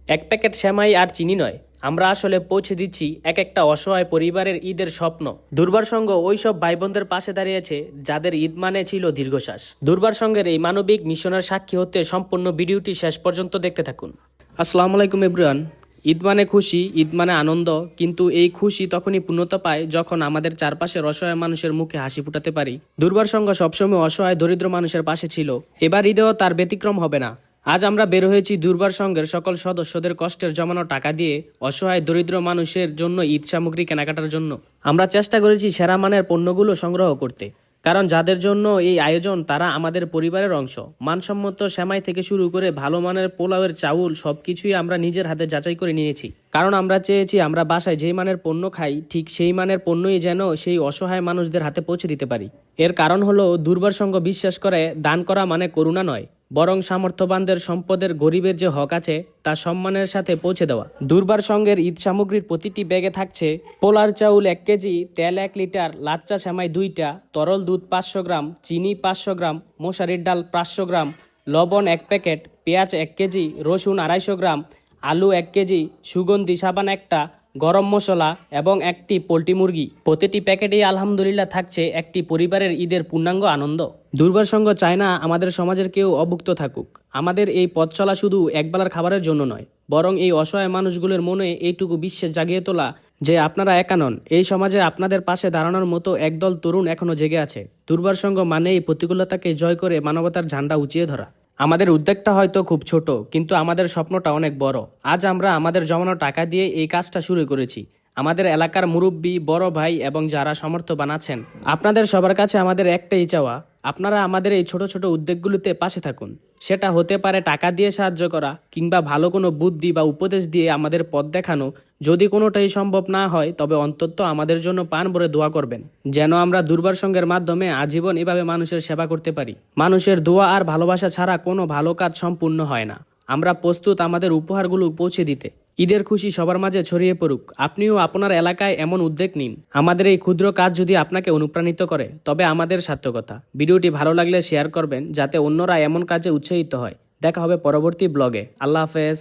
এক প্যাকেট সেমাই আর চিনি নয়, আমরা আসলে পৌঁছে দিচ্ছি এক একটা অসহায় পরিবারের ঈদের স্বপ্ন। দুর্বার সংঘ ওই সব ভাই বোনদের পাশে দাঁড়িয়েছে যাদের ঈদ মানে ছিল দীর্ঘশ্বাস। দুর্বার সংঘের এই মানবিক মিশনের সাক্ষী হতে সম্পূর্ণ ভিডিওটি শেষ পর্যন্ত দেখতে থাকুন। আসসালামু আলাইকুম এভরিওয়ান। ঈদ মানে খুশি, ঈদ মানে আনন্দ, কিন্তু এই খুশি তখনই পূর্ণতা পায় যখন আমাদের চারপাশের অসহায় মানুষের মুখে হাসি ফুটাতে পারি। দুর্বার সংঘ সবসময় অসহায় দরিদ্র মানুষের পাশে ছিল, এবার ঈদেও তার ব্যতিক্রম হবে না। আজ আমরা বের হয়েছি দুর্বার সংঘের সকল সদস্যদের কষ্টের জমানো টাকা দিয়ে অসহায় দরিদ্র মানুষের জন্য ঈদ সামগ্রী কেনাকাটার জন্য। আমরা চেষ্টা করেছি সেরা মানের পণ্যগুলো সংগ্রহ করতে, কারণ যাদের জন্য এই আয়োজন তারা আমাদের পরিবারের অংশ। মানসম্মত সেমাই থেকে শুরু করে ভালো মানের পোলাওয়ের চাউল সবকিছুই আমরা নিজের হাতে যাচাই করে নিয়েছি, কারণ আমরা চেয়েছি আমরা বাসায় যেই মানের পণ্য খাই ঠিক সেই মানের পণ্যই যেন সেই অসহায় মানুষদের হাতে পৌঁছে দিতে পারি। এর কারণ হলো দুর্বার সংঘ বিশ্বাস করে দান করা মানে করুণা নয়, বরং সামর্থ্যবানদের সম্পদের গরিবের যে হক আছে তা সম্মানের সাথে পৌঁছে দেওয়া। দুর্বার সংঘের ঈদ সামগ্রীর প্রতিটি ব্যাগে থাকছে পোলার চাউল 1 কেজি, তেল 1 লিটার, লাচ্চা সেমাই 2টা, তরল দুধ 500 গ্রাম, চিনি 500 গ্রাম, মশারির ডাল 500 গ্রাম, লবণ 1 প্যাকেট, পেঁয়াজ 1 কেজি, রসুন 250 গ্রাম, আলু 1 কেজি, সুগন্ধি সাবান 1টা, গরম মশলা এবং 1টি পোল্ট্রি মুরগি। প্রতিটি প্যাকেটেই আলহামদুলিল্লাহ থাকছে একটি পরিবারের ঈদের পূর্ণাঙ্গ আনন্দ। দুর্বার সংঘ চায় না আমাদের সমাজের কেউ অভুক্ত থাকুক। আমাদের এই পথ চলা শুধু একবেলার খাবারের জন্য নয়, বরং এই অসহায় মানুষগুলোর মনে এইটুকু বিশ্বাস জাগিয়ে তোলা যে আপনারা একা নন। এই সমাজে আপনাদের পাশে দাঁড়ানোর মতো একদল তরুণ এখনো জেগে আছে। দুর্বার সংঘ মানে এই প্রতিকূলতাকে জয় করে মানবতার ঝান্ডা উঁচিয়ে ধরা। আমাদের উদ্যোগটা হয়তো খুব ছোট, কিন্তু আমাদের স্বপ্নটা অনেক বড়। আজ আমরা আমাদের জমানো টাকা দিয়ে এই কাজটা শুরু করেছি। আমাদের এলাকার মুরব্বী, বড় ভাই এবং যারা সামর্থ্যবান আছেন, আপনাদের সবার কাছে আমাদের একটাই চাওয়া, আপনারা আমাদের এই ছোট ছোট উদ্যোগগুলোতে পাশে থাকুন। সেটা হতে পারে টাকা দিয়ে সাহায্য করা, কিংবা ভালো কোনো বুদ্ধি বা উপদেশ দিয়ে আমাদের পথ দেখানো। যদি কোনোটাই সম্ভব না হয় তবে অন্তত আমাদের জন্য প্রাণ ভরে দোয়া করবেন, যেন আমরা দুর্বার সংঘের মাধ্যমে আজীবন এভাবে মানুষের সেবা করতে পারি। মানুষের দোয়া আর ভালোবাসা ছাড়া কোনো ভালো কাজ সম্পূর্ণ হয় না। আমরা প্রস্তুত আমাদের উপহারগুলো পৌঁছে দিতে। ঈদের খুশি সবার মাঝে ছড়িয়ে পড়ুক। আপনিও আপনার এলাকায় এমন উদ্যোগ নিন। আমাদের এই ক্ষুদ্র কাজ যদি আপনাকে অনুপ্রাণিত করে তবে আমাদের সার্থকতা। ভিডিওটি ভালো লাগলে শেয়ার করবেন যাতে অন্যরা এমন কাজে উৎসাহিত হয়। দেখা হবে পরবর্তী ব্লগে। আল্লাহ হাফেজ।